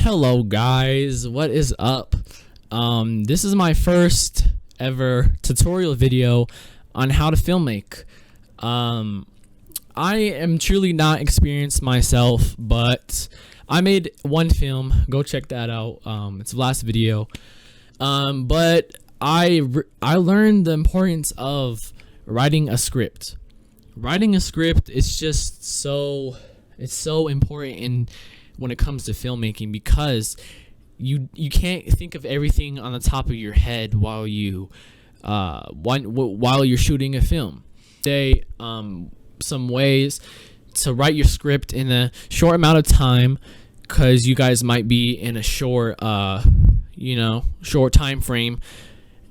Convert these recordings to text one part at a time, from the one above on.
Hello guys, what is up? This is my first ever tutorial video on how to filmmake. I am truly not experienced myself, but I made one film. Go check that out. It's the last video. But I learned the importance of writing a script. Writing a script is just so important when it comes to filmmaking, because you can't think of everything on the top of your head while you're shooting a film. Some ways to write your script in a short amount of time, because you guys might be in a short time frame,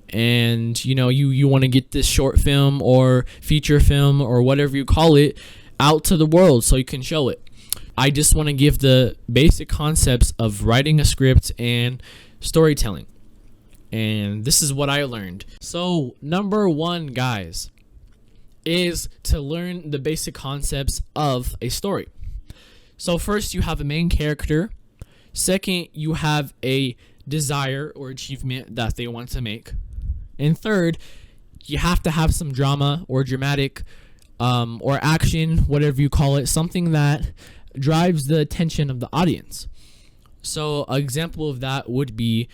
and you want to get this short film or feature film or whatever you call it out to the world so you can show it. I just want to give the basic concepts of writing a script and storytelling, and this is what I learned. So number one, guys, is to learn the basic concepts of a story. So first, you have a main character. Second, you have a desire or achievement that they want to make. And third, you have to have some drama or dramatic or action, whatever you call it, something that drives the attention of the audience. So an example of that would be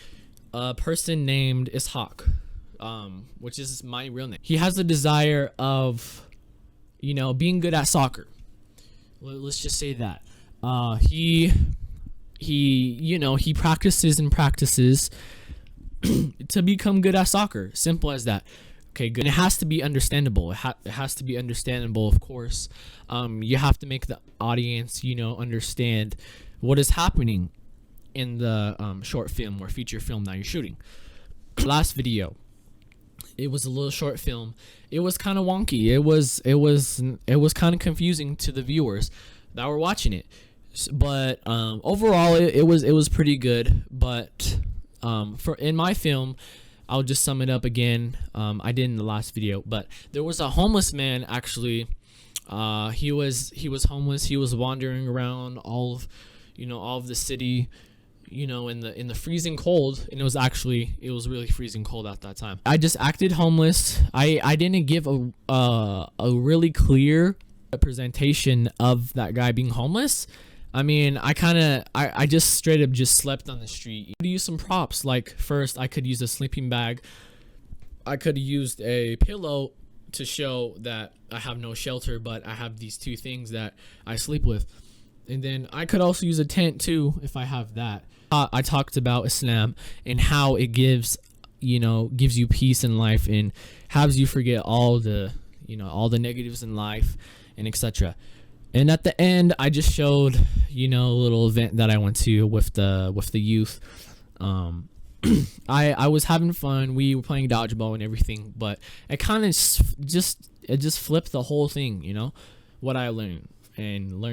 a person named Ishaq, which is my real name. He has a desire of being good at soccer. Let's just say that he practices and practices to become good at soccer. Simple as that. Okay, good. And it has to be understandable. It has to be understandable, of course. You have to make the audience, understand what is happening in the short film or feature film that you're shooting. Last video, it was a little short film. It was kind of wonky. It was kind of confusing to the viewers that were watching it. But overall, it was pretty good. But in my film, I'll just sum it up again. I did in the last video, but there was a homeless man actually. He was homeless. He was wandering around all of the city, in the freezing cold, and it was really freezing cold at that time. I just acted homeless. I didn't give a really clear representation of that guy being homeless. I mean, I just straight up just slept on the street. I could use some props. Like, first, I could use a sleeping bag. I could have used a pillow to show that I have no shelter, but I have these two things that I sleep with. And then I could also use a tent too, if I have that. I talked about Islam and how it gives you peace in life and has you forget all the negatives in life and etc. And at the end, I just showed, a little event that I went to with the youth. I was having fun. We were playing dodgeball and everything, but it kind of just flipped the whole thing, what I learned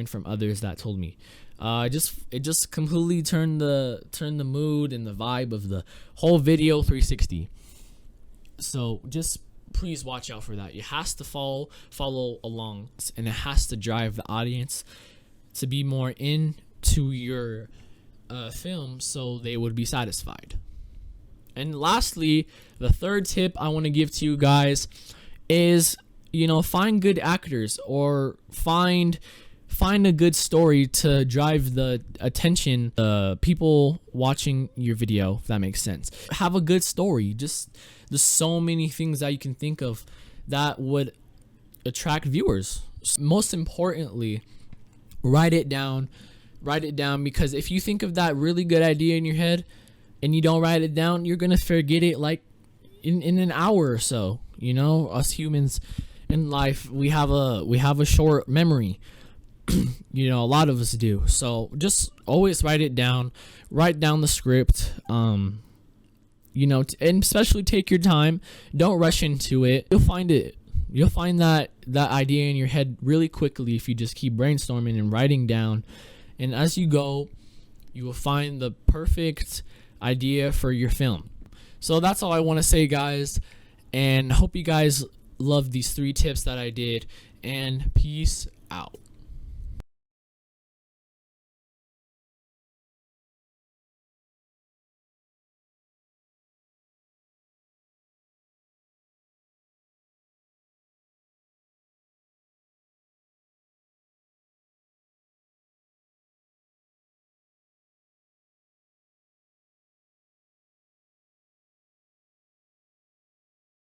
from others that told me. It just completely turned the mood and the vibe of the whole video 360. So just please watch out for that. It has to follow along, and it has to drive the audience to be more into your film, so they would be satisfied. And lastly, the third tip I want to give to you guys is, find good actors, or find a good story to drive the attention of people watching your video, if that makes sense. Have a good story. There's so many things that you can think of that would attract viewers. Most importantly, write it down, because if you think of that really good idea in your head and you don't write it down, you're gonna forget it like in an hour or so. Us humans in life, we have a short memory. A lot of us do. So just always write it down. Write down the script. And especially take your time. Don't rush into it. You'll find that idea in your head really quickly if you just keep brainstorming and writing down. And as you go, you will find the perfect idea for your film. So that's all I want to say, guys. And hope you guys love these 3 tips that I did. And peace out.